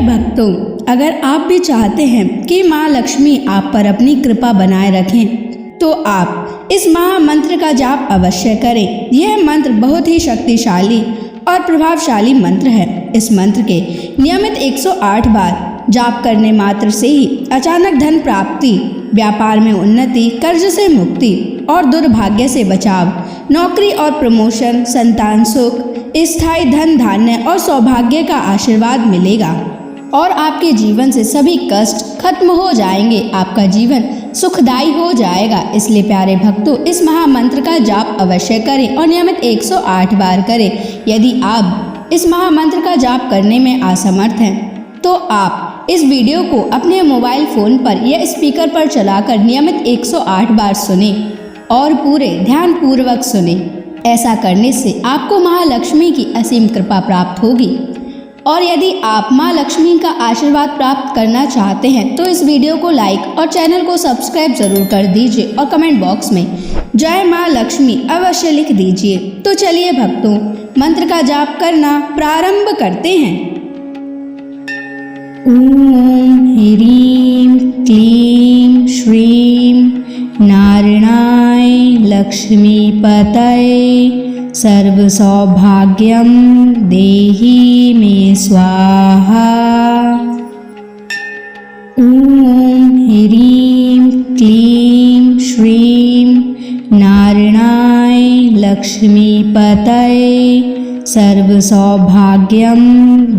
भक्तों, अगर आप भी चाहते हैं कि माँ लक्ष्मी आप पर अपनी कृपा बनाए रखें तो आप इस महामंत्र का जाप अवश्य करें। यह मंत्र बहुत ही शक्तिशाली और प्रभावशाली मंत्र है। इस मंत्र के नियमित 108 बार जाप करने मात्र से ही अचानक धन प्राप्ति, व्यापार में उन्नति, कर्ज से मुक्ति और दुर्भाग्य से बचाव, नौकरी और प्रमोशन, संतान सुख, स्थायी धन धान्य और सौभाग्य का आशीर्वाद मिलेगा और आपके जीवन से सभी कष्ट खत्म हो जाएंगे। आपका जीवन सुखदायी हो जाएगा। इसलिए प्यारे भक्तों, इस महामंत्र का जाप अवश्य करें और नियमित 108 बार करें। यदि आप इस महामंत्र का जाप करने में असमर्थ हैं तो आप इस वीडियो को अपने मोबाइल फोन पर या स्पीकर पर चलाकर नियमित 108 बार सुने और पूरे ध्यान पूर्वक सुने। ऐसा करने से आपको महालक्ष्मी की असीम कृपा प्राप्त होगी। और यदि आप माँ लक्ष्मी का आशीर्वाद प्राप्त करना चाहते हैं तो इस वीडियो को लाइक और चैनल को सब्सक्राइब जरूर कर दीजिए और कमेंट बॉक्स में जय माँ लक्ष्मी अवश्य लिख दीजिए। तो चलिए भक्तों, मंत्र का जाप करना प्रारंभ करते हैं। ओम ह्रीं क्लीं श्रीं नारायणाय लक्ष्मीपतये सर्वसौभाग्यं देहि मे स्वाहा। ओम ह्रीं क्लीं श्रीं नारायणाय लक्ष्मीपतये सर्वसौभाग्यं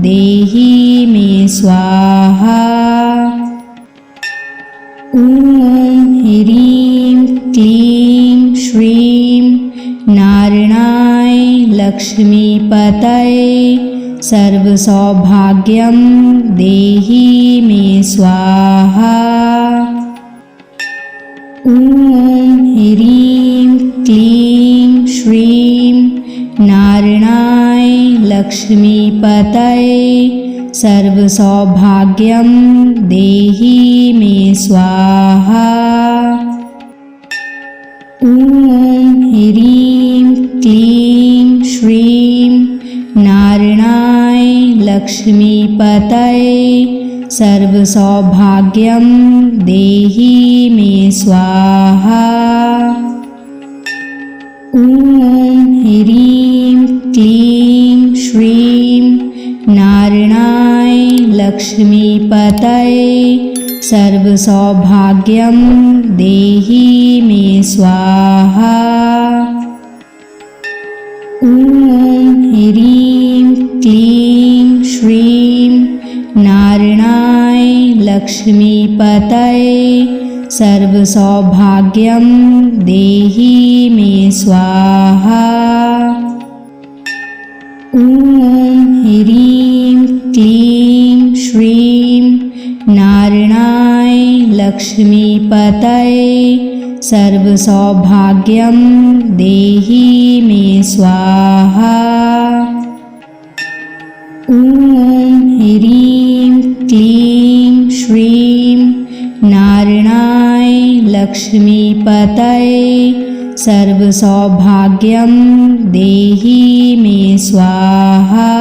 देहि मे स्वाहा। ओम ह्रीं क्लीं श्रीं नारायणाय लक्ष्मीपतये सर्वसौभाग्यं देहि मे स्वाहा। ओम ह्रीं क्लीं श्रीं नारायणाय लक्ष्मीपतये सर्वसौभाग्यं देहि मे स्वाहा। ओम ह्रीं क्लीं श्रीं नारायणाय लक्ष्मीपतये सर्वसौभाग्यं देहि मे स्वाहा। ओम ह्रीं क्लीं श्रीं नारायणाय लक्ष्मीपतये सर्वसौभाग्यं देहि मे स्वाहा। ओम ह्रीं क्लीं श्रीं नारायणाय लक्ष्मीपतये सर्वसौभाग्यं देहि मे स्वाहा। ओम ह्रीं क्लीं श्रीं नारायणाय लक्ष्मीपतये सर्वसौभाग्यं देहि मे स्वाहा। ओम ह्रीं क्लीं श्रीं नारायणाय लक्ष्मीपतये सर्वसौभाग्यं देहि मे स्वाहा।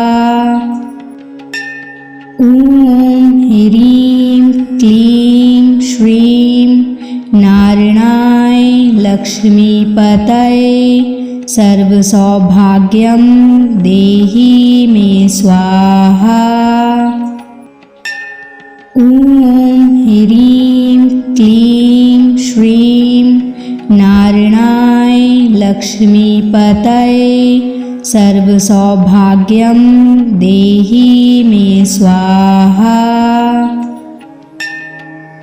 ओम ह्रीं क्लीं श्रीं नारायणाय लक्ष्मीपतये सर्वसौभाग्यं देहि मे स्वाहा। ओम ह्रीं क्लीं श्रीं नारायणाय लक्ष्मीपतये सर्वसौभाग्यं देहि मे स्वाहा।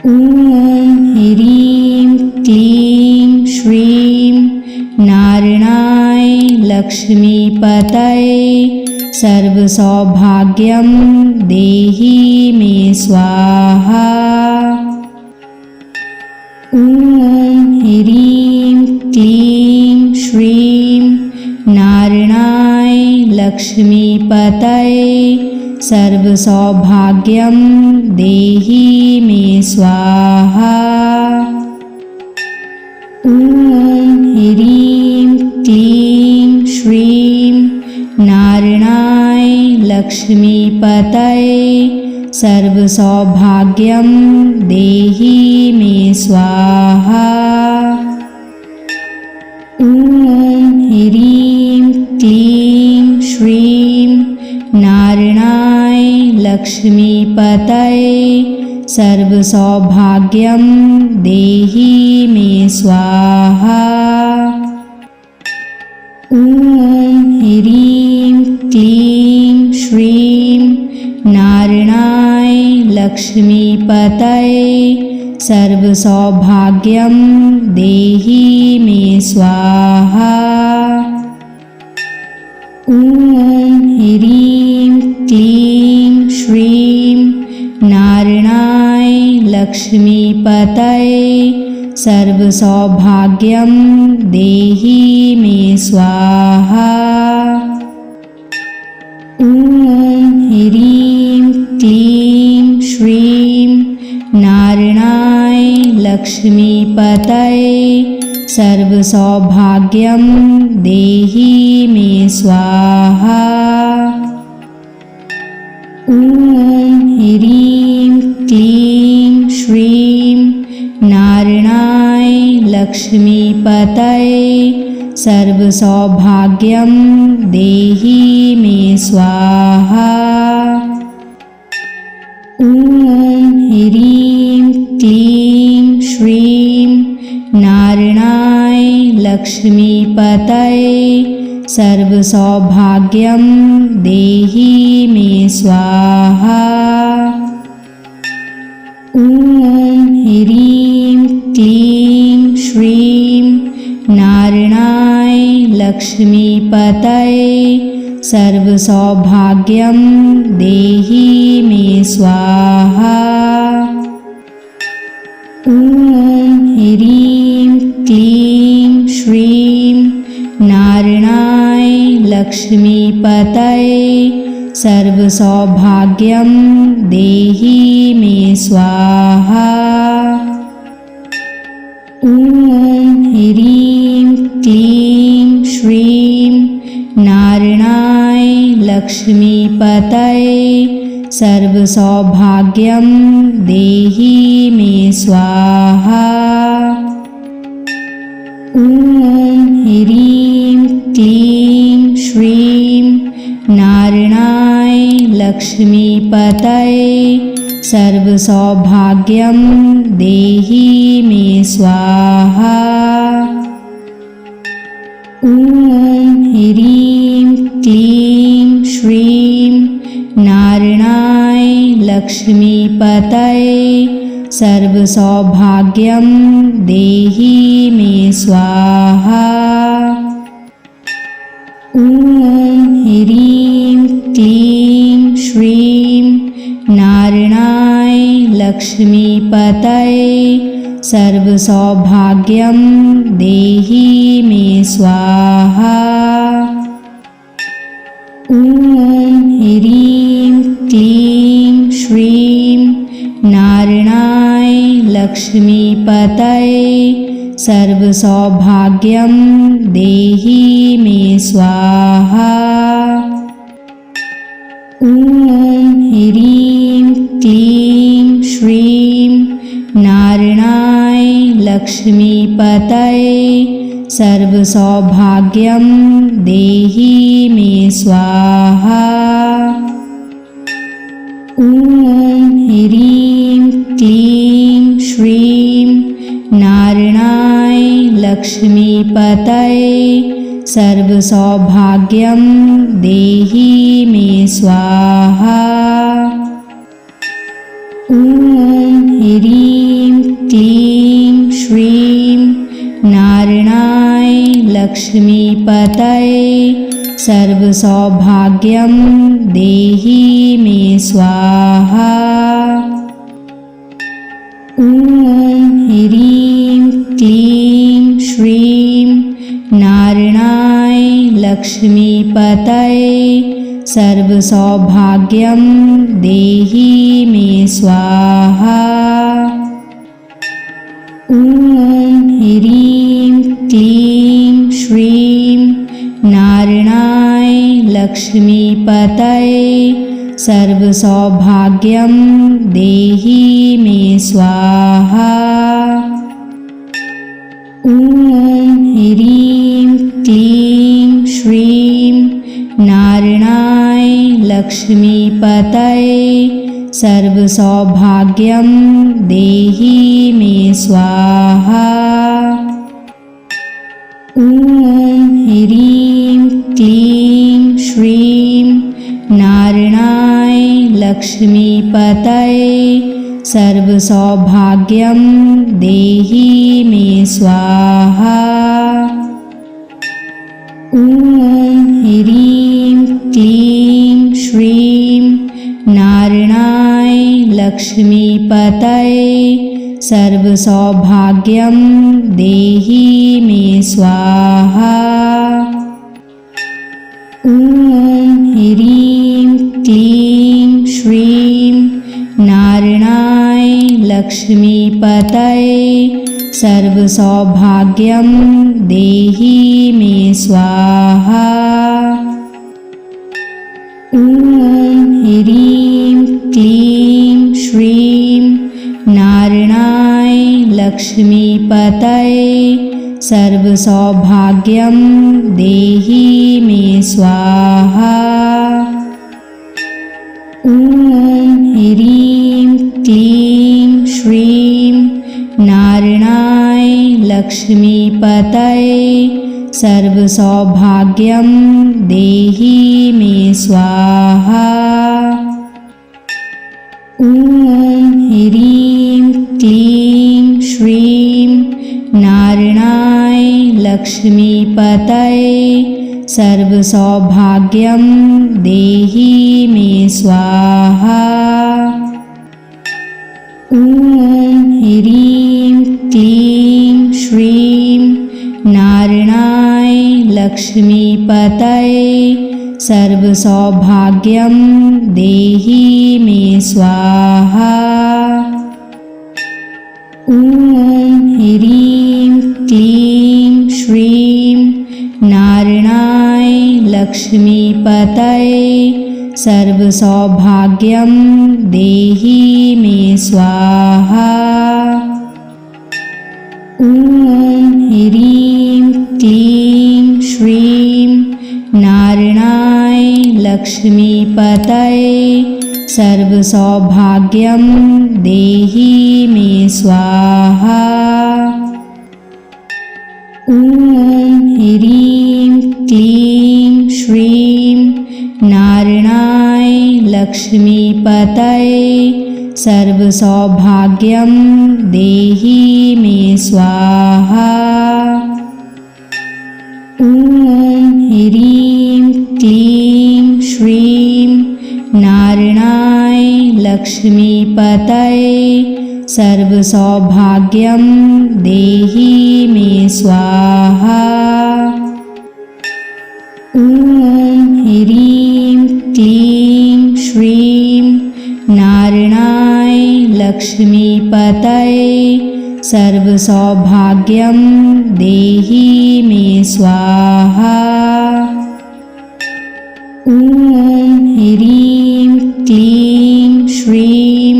ओम ह्रीं क्लीं श्रीं नारायणाय लक्ष्मीपतये सर्वसौभाग्यं देहि मे स्वाहा। ओम ह्रीं क्लीं श्रीं नारायणाय लक्ष्मीपतये सर्वसौभाग्यं देहि मे स्वाहा। ओम ह्रीं क्लीं श्रीं नारायणाय लक्ष्मीपतये सर्वसौभाग्यं देहि मे स्वाहा। ॐ ह्रीं क्लीं श्रीं नारायणाय लक्ष्मीपतये सर्वसौभाग्यं देहि मे स्वाहा। ॐ ह्रीं क्लीं श्रीं नारायणाय लक्ष्मीपतये सर्वसौभाग्यं देहि मे स्वाहा। ॐ ह्रीं क्लीं श्रीं नारायणाय लक्ष्मीपतये सर्वसौभाग्यं देहि मे स्वाहा। ॐ ह्रीं क्लीं श्रीं नारायणाय लक्ष्मीपतये सर्वसौभाग्यं देहि मे स्वाहा। ॐ ह्रीं क्लीं श्रीं नारायणाय लक्ष्मीपतये सर्वसौभाग्यं देहि मे स्वाहा। ॐ ह्रीं क्लीं श्रीं नारायणाय लक्ष्मीपतये सर्वसौभाग्यं देहि मे स्वाहा। ॐ ह्रीं क्लीं श्रीं नारायणाय लक्ष्मीपतये सर्वसौभाग्यं देहि मे स्वाहा। ॐ ह्रीं क्लीं श्रीं नारायणाय लक्ष्मीपतये सर्वसौभाग्यं देहि मे स्वाहा। ॐ ह्रीं क्लीं श्रीं नारायणाय लक्ष्मीपतये सर्वसौभाग्यं देहि मे स्वाहा। ॐ ह्रीं क्लीं श्रीं नारायणाय लक्ष्मीपतये सर्वसौभाग्यं देहि मे स्वाहा। ॐ ह्रीं क्लीं श्रीं नारायणाय लक्ष्मीपतये सर्वसौभाग्यं देहि मे स्वाहा। ॐ ह्रीं क्लीं श्रीं नारायणाय लक्ष्मीपतये सर्वसौभाग्यं देहि मे स्वाहा। ॐ ह्रीं क्लीं श्रीं नारायणाय लक्ष्मीपतये सर्वसौभाग्यं देहि मे स्वाहा। ॐ ह्रीं क्लीं श्रीं नारायणाय लक्ष्मीपतये सर्वसौभाग्यं देहि मे स्वाहा। ॐ ह्रीं क्लीं श्रीं नारायणाय लक्ष्मीपतये सर्वसौभाग्यं देहि मे स्वाहा। ॐ ह्रीं क्लीं श्रीं नारायणाय लक्ष्मीपतये सर्वसौभाग्यं देहि मे स्वाहा। ॐ ह्रीं क्लीं श्रीं नारायणाय लक्ष्मीपतये सर्वसौभाग्यं देहि मे स्वाहा। ॐ ह्रीं क्लीं श्रीं नारायणाय लक्ष्मीपतये सर्वसौभाग्यं देहि मे स्वाहा। ॐ ह्रीं क्लीं श्रीं नारायणाय लक्ष्मीपतये सर्वसौभाग्यं देहि मे स्वाहा। ॐ ह्रीं क्लीं श्रीं नारायणाय लक्ष्मीपतये सर्वसौभाग्यं देहि मे स्वाहा। ॐ ह्रीं क्लीं श्रीं नारायणाय लक्ष्मीपतये सर्वसौभाग्यं देहि मे स्वाहा। ॐ ह्रीं क्लीं श्रीं नारायणाय लक्ष्मीपतये सर्वसौभाग्यं देहि मे स्वाहा। ॐ ह्रीं क्लीं श्रीं नारायणाय लक्ष्मीपतये सर्वसौभाग्यं देहि मे स्वाहा। ॐ ह्रीं क्लीं श्रीं नारायणाय लक्ष्मीपतये सर्वसौभाग्यं देहि मे स्वाहा। ॐ ह्रीं क्लीं श्रीं नारायणाय लक्ष्मीपतये सर्वसौभाग्यं देहि मे स्वाहा। ॐ ह्रीं क्लीं श्रीं नारायणाय लक्ष्मीपतये सर्वसौभाग्यं देहि मे स्वाहा। ॐ ह्रीं क्लीं श्रीं नारायणाय लक्ष्मीपतये सर्वसौभाग्यं देहि मे स्वाहा। ॐ ह्रीं क्लीं श्रीं नारायणाय लक्ष्मीपतये सर्वसौभाग्यं देहि मे स्वाहा। ॐ ह्रीं क्लीं श्रीं नारायणाय लक्ष्मीपतये सर्वसौभाग्यं देहि मे स्वाहा। ॐ ह्रीं क्लीं श्रीं नारायणाय लक्ष्मीपतये सर्वसौभाग्यं देहि मे स्वाहा। ॐ ह्रीं क्लीं श्रीं नारायणाय लक्ष्मीपतये सर्वसौभाग्यं देहि मे स्वाहा। ॐ ह्रीं क्लीं श्रीं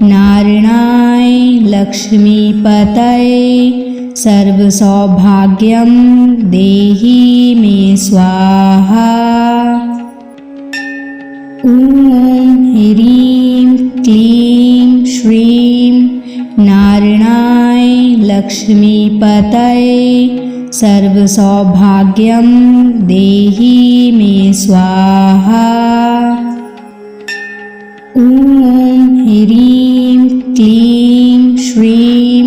नारायणाय लक्ष्मीपतये सर्वसौभाग्यं देहि मे स्वाहा। ॐ ह्रीं क्लीं श्रीं नारायणाय लक्ष्मीपतये सर्वसौभाग्यं देहि मे स्वाहा। ॐ ह्रीं क्लीं श्रीं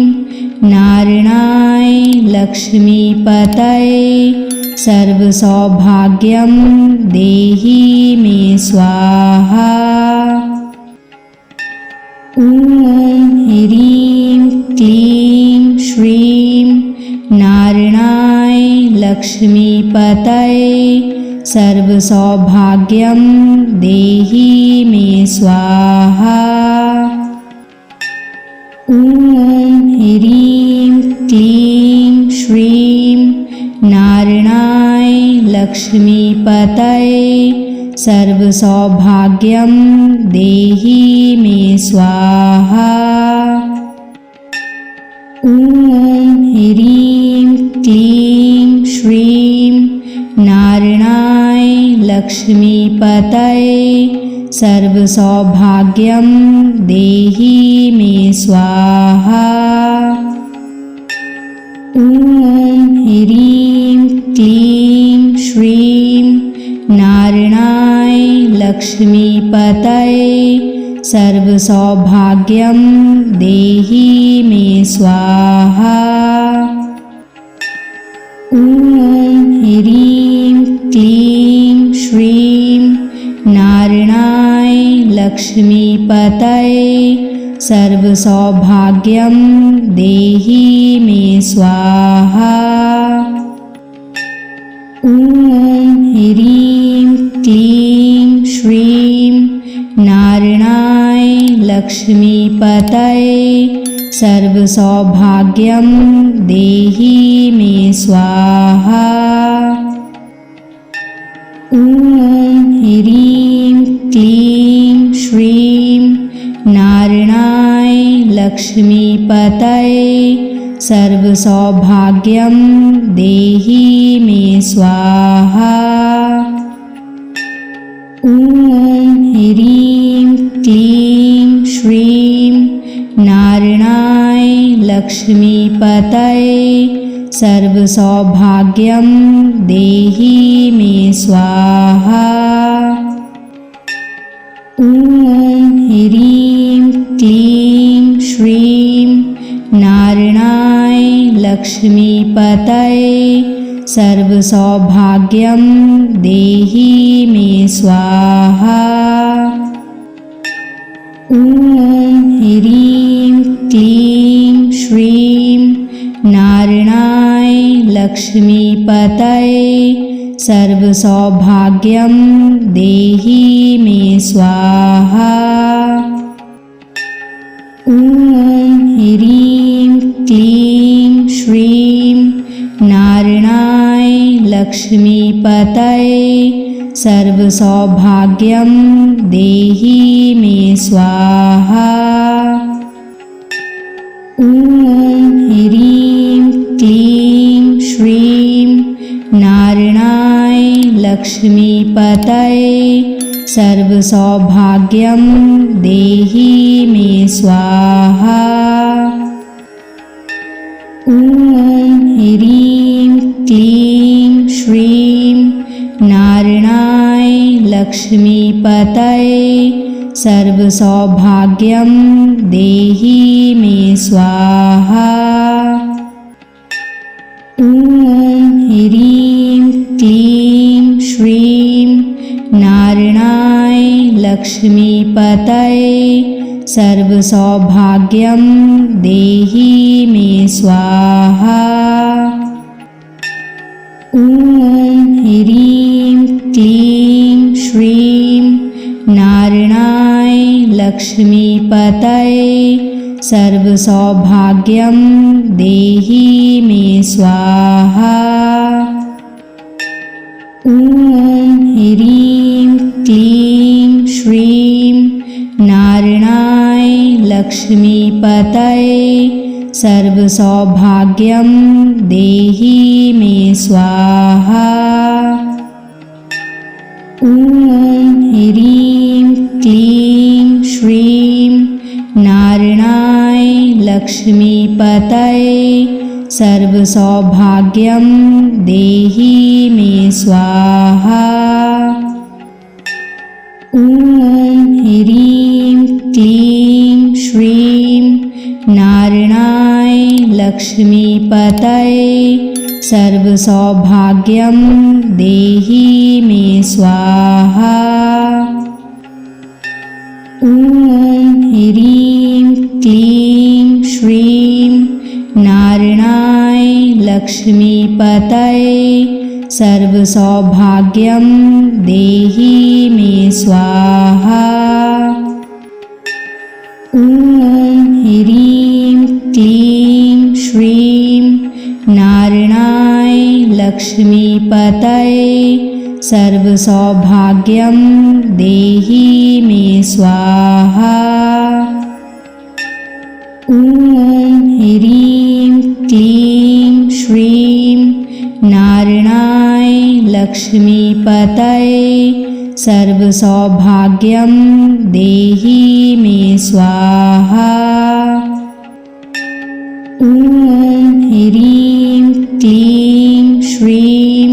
नारायणाय लक्ष्मीपतये सर्वसौभाग्यं देहि मे स्वाहा। ॐ ह्रीं क्लीं श्रीं नारायणाय लक्ष्मीपतये सर्वसौभाग्यं देहि मे स्वाहा। ॐ ह्रीं क्लीं श्रीं नारायणाय लक्ष्मीपतये सर्वसौभाग्यं देहि मे स्वाहा। ॐ ह्रीं क्लीं श्रीं नारायणाय लक्ष्मीपतये सर्वसौभाग्यं देहि मे स्वाहा। ॐ ह्रीं क्लीं श्रीं नारायणाय लक्ष्मीपतये सर्वसौभाग्यं देहि मे स्वाहा। ॐ ह्रीं क्लीं श्रीं नारायणाय लक्ष्मीपतये सर्वसौभाग्यं देहि मे स्वाहा। ॐ ह्रीं क्लीं श्रीं नारायणाय लक्ष्मीपतये सर्वसौभाग्यं देहि मे स्वाहा। ॐ ह्रीं क्लीं श्रीं नारायणाय लक्ष्मीपतये सर्वसौभाग्यं देहि मे स्वाहा। ॐ ह्रीं क्लीं श्रीं नारायणाय लक्ष्मीपतये सर्वसौभाग्यं देहि मे स्वाहा। ॐ ह्रीं क्लीं श्रीं नारायणाय लक्ष्मीपतये सर्वसौभाग्यं देहि मे स्वाहा। ॐ ह्रीं क्लीं श्रीं नारायणाय लक्ष्मीपतये सर्वसौभाग्यं देहि मे स्वाहा। ॐ ह्रीं क्लीं श्रीं नारायणाय लक्ष्मीपतये सर्वसौभाग्यं देहि मे स्वाहा। ॐ ह्रीं क्लीं श्रीं नारायणाय लक्ष्मीपतये सर्वसौभाग्यं देहि मे स्वाहा। ॐ ह्रीं क्लीं श्रीं नारायणाय लक्ष्मीपतये सर्वसौभाग्यं देहि मे स्वाहा। ॐ ह्रीं क्लीं श्रीं नारायणाय लक्ष्मीपतये सर्वसौभाग्यं देहि मे स्वाहा। ॐ ह्रीं क्लीं श्रीं नारायणाय लक्ष्मीपतये सर्वसौभाग्यं देहि मे स्वाहा। ॐ ह्रीं क्लीं श्रीं नारायणाय लक्ष्मीपतये सर्वसौभाग्यं देहि मे स्वाहा। ॐ ह्रीं क्लीं श्रीं नारायणाय लक्ष्मीपतये सर्वसौभाग्यं देहि मे स्वाहा। ॐ ह्रीं क्लीं श्रीं नारायणाय लक्ष्मीपतये सर्वसौभाग्यं देहि मे स्वाहा। ॐ ह्रीं क्लीं श्रीं नारायणाय लक्ष्मीपतये सर्वसौभाग्यं देहि मे स्वाहा। ॐ ह्रीं क्लीं श्रीं नारायणाय लक्ष्मीपतये सर्वसौभाग्यं देहि मे स्वाहा। ॐ ह्रीं क्लीं श्रीं नारायणाय लक्ष्मीपतये सर्वसौभाग्यं देहि मे स्वाहा। ॐ ह्रीं क्लीं श्रीं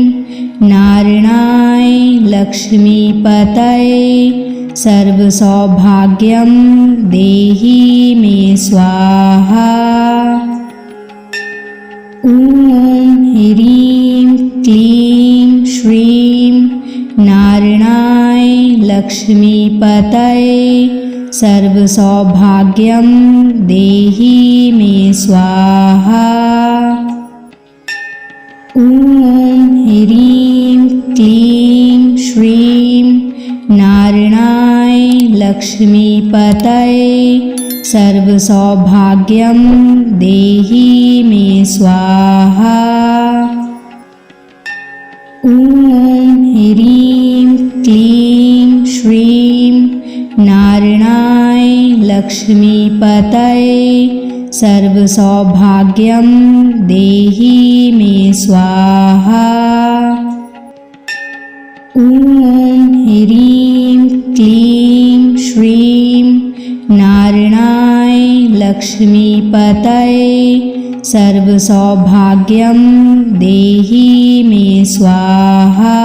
नारायणाय लक्ष्मीपतये सर्वसौभाग्यं देहि मे स्वाहा। ॐ ह्रीं क्लीं श्रीं नारायणाय लक्ष्मीपतये सर्वसौभाग्यं देहि मे स्वाहा। ॐ ह्रीं क्लीं श्रीं नारायणाय लक्ष्मीपतये सर्वसौभाग्यं देहि मे स्वाहा। ॐ ह्रीं क्लीं श्रीं नारायणाय लक्ष्मीपतये सर्वसौभाग्यं देहि मे स्वाहा। ॐ ह्रीं क्लीं श्रीं नारायणाय लक्ष्मीपतये सर्वसौभाग्यं देहि मे स्वाहा।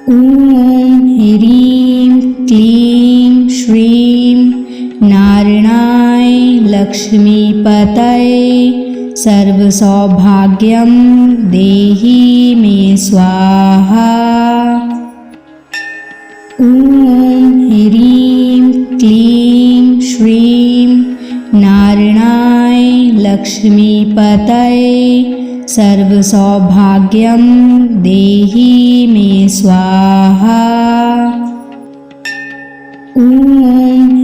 ॐ ह्रीं क्लीं श्रीं नारायणाय लक्ष्मीपतये सर्वसौभाग्यं देहि मे स्वाहा। ॐ ह्रीं क्लीं श्रीं नारायणाय लक्ष्मीपतये सर्वसौभाग्यं देहि मे स्वाहा। ॐ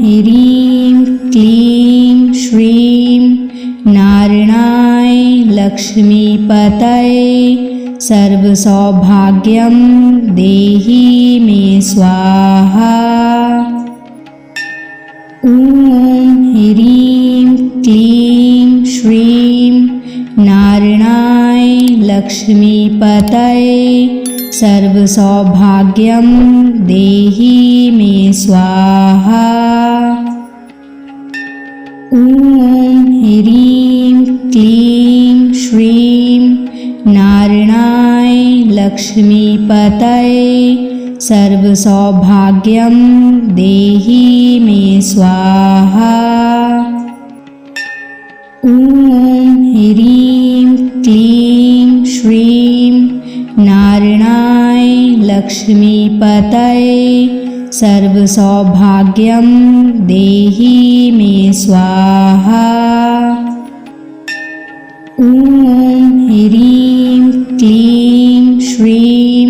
ह्रीं क्लीं श्रीं नारायणाय लक्ष्मीपतये सर्वसौभाग्यं देहि मे स्वाहा। ॐ ह्रीं क्लीं श्रीं नारायणाय लक्ष्मीपतये सर्वसौभाग्यं देहि मे स्वाहा। ॐ ह्रीं क्लीं श्रीं नारायणाय लक्ष्मीपतये सर्वसौभाग्यं देहि मे स्वाहा। ॐ ह्रीं क्लीं श्रीं नारायणाय लक्ष्मीपतये सर्वसौभाग्यं देहि मे स्वाहा। ॐ ह्रीं क्लीं श्रीं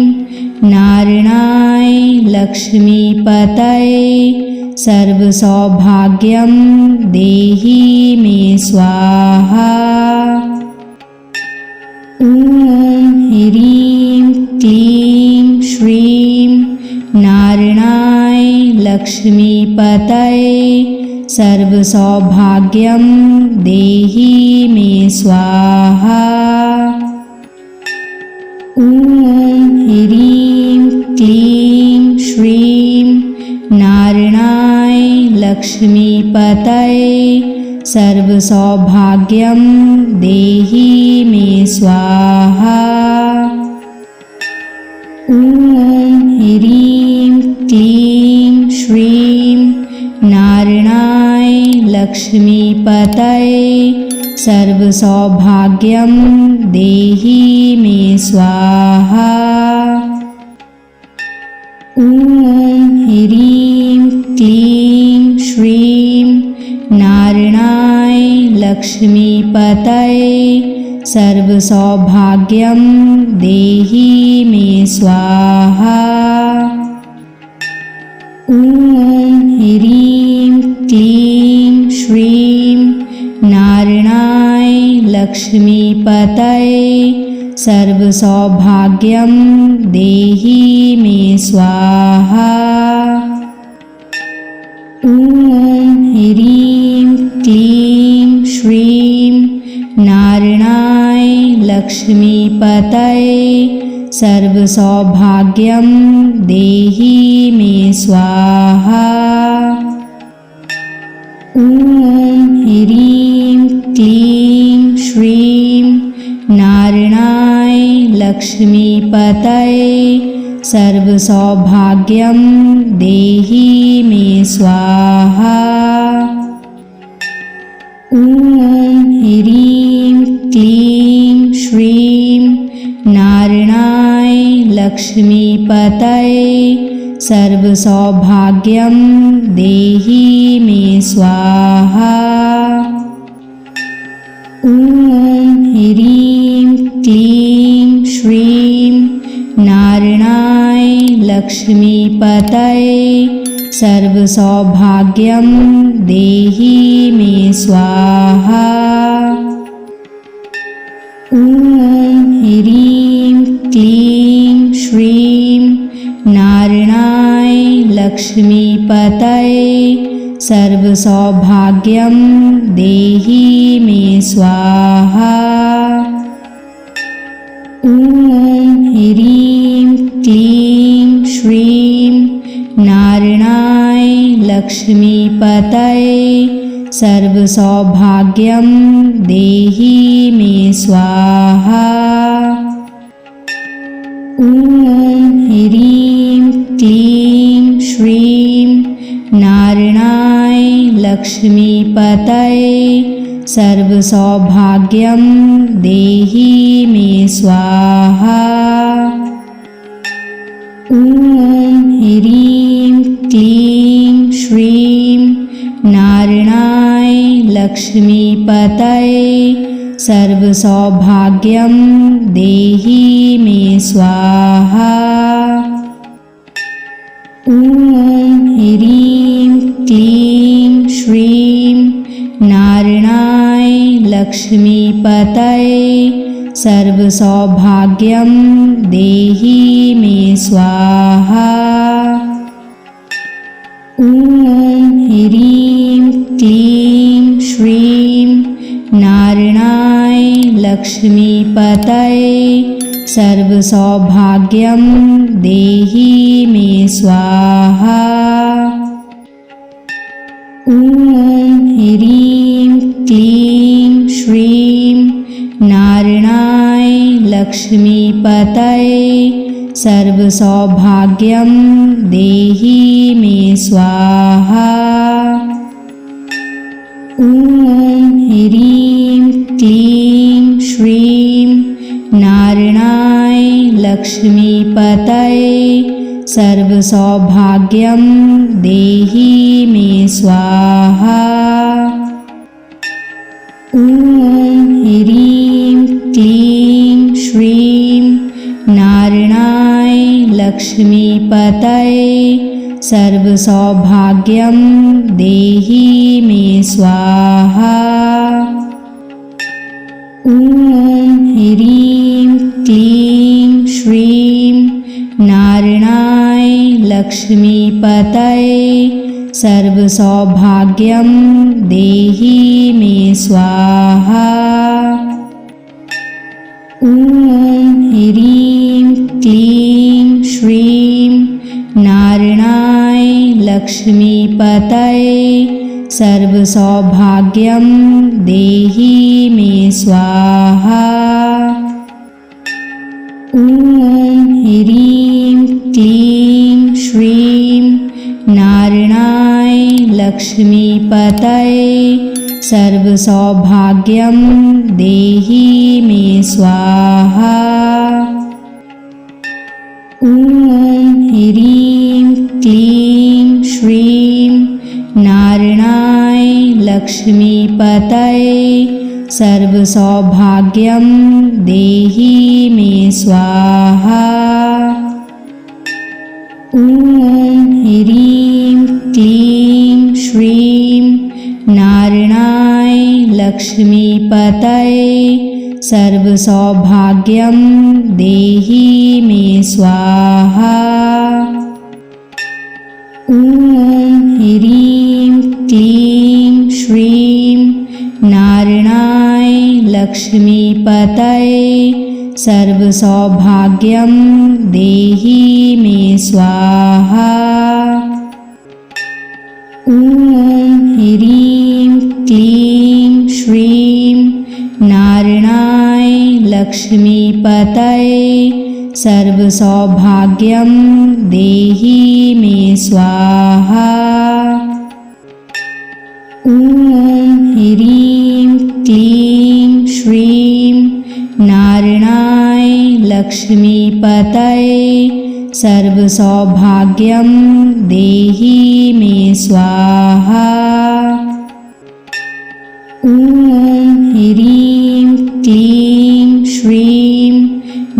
नारायणाय लक्ष्मीपतये सर्वसौभाग्यं देहि मे स्वाहा। ॐ ह्रीं क्लीं श्रीं नारायणाय लक्ष्मीपतये सर्वसौभाग्यं देहि मे स्वाहा। ॐ ह्रीं क्लीं श्रीं नारायणाय लक्ष्मीपतये सर्वसौभाग्यं देहि मे स्वाहा। ॐ ह्रीं क्लीं श्रीं नारायणाय लक्ष्मीपतये सर्वसौभाग्यं देहि मे स्वाहा। ॐ ह्रीं क्लीं श्रीं नारायणाय लक्ष्मीपतये सर्वसौभाग्यं देहि मे स्वाहा। ॐ ह्रीं क्लीं श्रीं नारायणाय लक्ष्मीपतये सर्वसौभाग्यं देहि मे स्वाहा। ॐ ह्रीं क्लीं श्रीं नारायणाय लक्ष्मीपतये सर्वसौभाग्यं देहि मे स्वाहा। ॐ ह्रीं क्लीं श्रीं नारायणाय लक्ष्मीपतये सर्वसौभाग्यं देहि मे स्वाहा। ॐ ह्रीं क्लीं श्रीं नारायणाय लक्ष्मीपतये सर्वसौभाग्यं देहि मे स्वाहा। ॐ ह्रीं क्लीं श्रीं नारायणाय लक्ष्मीपतये सर्वसौभाग्यं देहि मे स्वाहा। ॐ ह्रीं क्लीं श्रीं नारायणाय लक्ष्मीपतये सर्वसौभाग्यं देहि मे स्वाहा। ॐ ह्रीं क्लीं श्रीं नारायणाय लक्ष्मीपतये सर्वसौभाग्यं देहि मे स्वाहा। ॐ ह्रीं क्लीं श्रीं नारायणाय लक्ष्मीपतये सर्वसौभाग्यं देहि मे स्वाहा। ॐ ह्रीं क्लीं श्रीं नारायणाय लक्ष्मीपतये सर्वसौभाग्यं देहि मे स्वाहा। ॐ ह्रीं क्लीं श्रीं नारायणाय लक्ष्मीपतये सर्वसौभाग्यं देहि मे स्वाहा। ॐ ह्रीं क्लीं श्रीं नारायणाय लक्ष्मीपतये सर्वसौभाग्यं देहि मे स्वाहा। ॐ ह्रीं क्लीं श्रीं नारायणाय लक्ष्मीपतये सर्वसौभाग्यं देहि मे स्वाहा। ॐ ह्रीं क्लीं श्रीं नारायणाय लक्ष्मीपतये सर्वसौभाग्यं देहि मे स्वाहा। ॐ ह्रीं क्लीं श्रीं नारायणाय लक्ष्मीपतये सर्वसौभाग्यं देहि मे स्वाहा। ॐ ह्रीं क्लीं श्रीं नारायणाय लक्ष्मीपतये सर्वसौभाग्यं देहि मे स्वाहा। ॐ ह्रीं क्लीं श्रीं नारायणाय लक्ष्मीपतये सर्वसौभाग्यं देहि मे स्वाहा। ॐ ह्रीं क्लीं श्रीं नारायणाय लक्ष्मीपतये सर्वसौभाग्यं देहि मे स्वाहा। ॐ ह्रीं क्लीं श्रीं नारायणाय लक्ष्मीपतये सर्वसौभाग्यं देहि मे स्वाहा। ॐ ह्रीं क्लीं श्रीं नारायणाय लक्ष्मीपतये सर्वसौभाग्यं देहि मे स्वाहा। ॐ ह्रीं क्लीं श्रीं नारायणाय लक्ष्मीपतये सर्वसौभाग्यं देहि मे स्वाहा। ॐ ह्रीं क्लीं श्रीं नारायणाय लक्ष्मीपतये सर्वसौभाग्यं देहि मे स्वाहा। ॐ ह्रीं क्लीं श्रीं नारायणाय लक्ष्मीपतये सर्वसौभाग्यं देहि मे स्वाहा। ॐ ह्रीं क्लीं श्रीं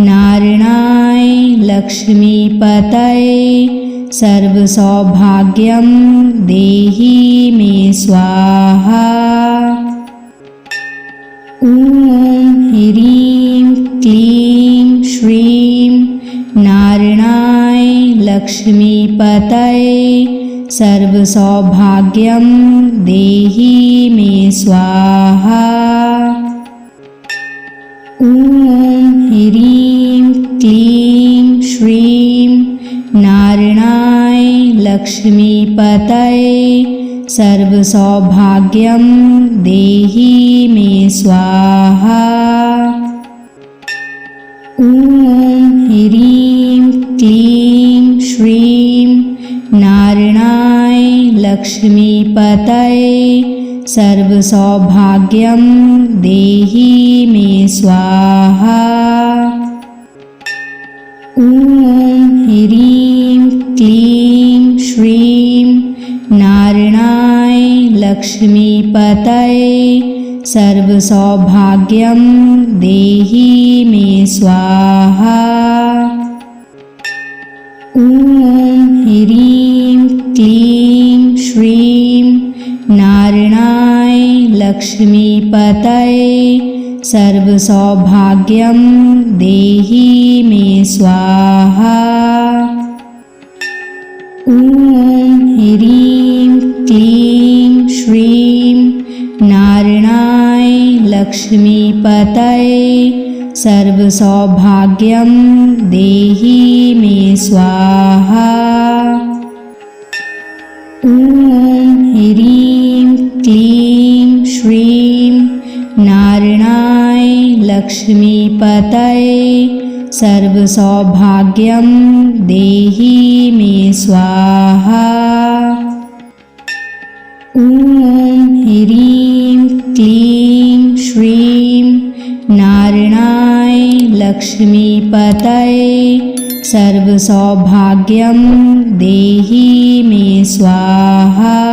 नारायणाय लक्ष्मीपतये सर्वसौभाग्यं देहि मे स्वाहा। ॐ ह्रीं क्लीं श्रीं नारायणाय लक्ष्मीपतये सर्वसौभाग्यं देहि मे स्वाहा। ॐ ह्रीं क्लीं श्रीं नारायणाय लक्ष्मीपतये सर्वसौभाग्यं देहि मे स्वाहा। ॐ ह्रीं क्लीं श्रीं नारायणाय लक्ष्मीपतये सर्वसौभाग्यं देहि मे स्वाहा। ॐ ह्रीं क्लीं श्रीं नारायणाय लक्ष्मीपतये सर्वसौभाग्यं देहि मे स्वाहा। ॐ ह्रीं क्लीं श्रीं नारायणाय लक्ष्मीपतये सर्वसौभाग्यं देहि मे स्वाहा। ॐ ह्रीं क्लीं श्रीं नारायणाय लक्ष्मीपतये सर्वसौभाग्यं देहि मे स्वाहा। ॐ ह्रीं क्लीं श्रीं नारायणाय लक्ष्मीपतये सर्वसौभाग्यं देहि मे स्वाहा। ॐ ह्रीं क्लीं श्रीं नारायणाय लक्ष्मीपतये सर्वसौभाग्यं देहि मे स्वाहा।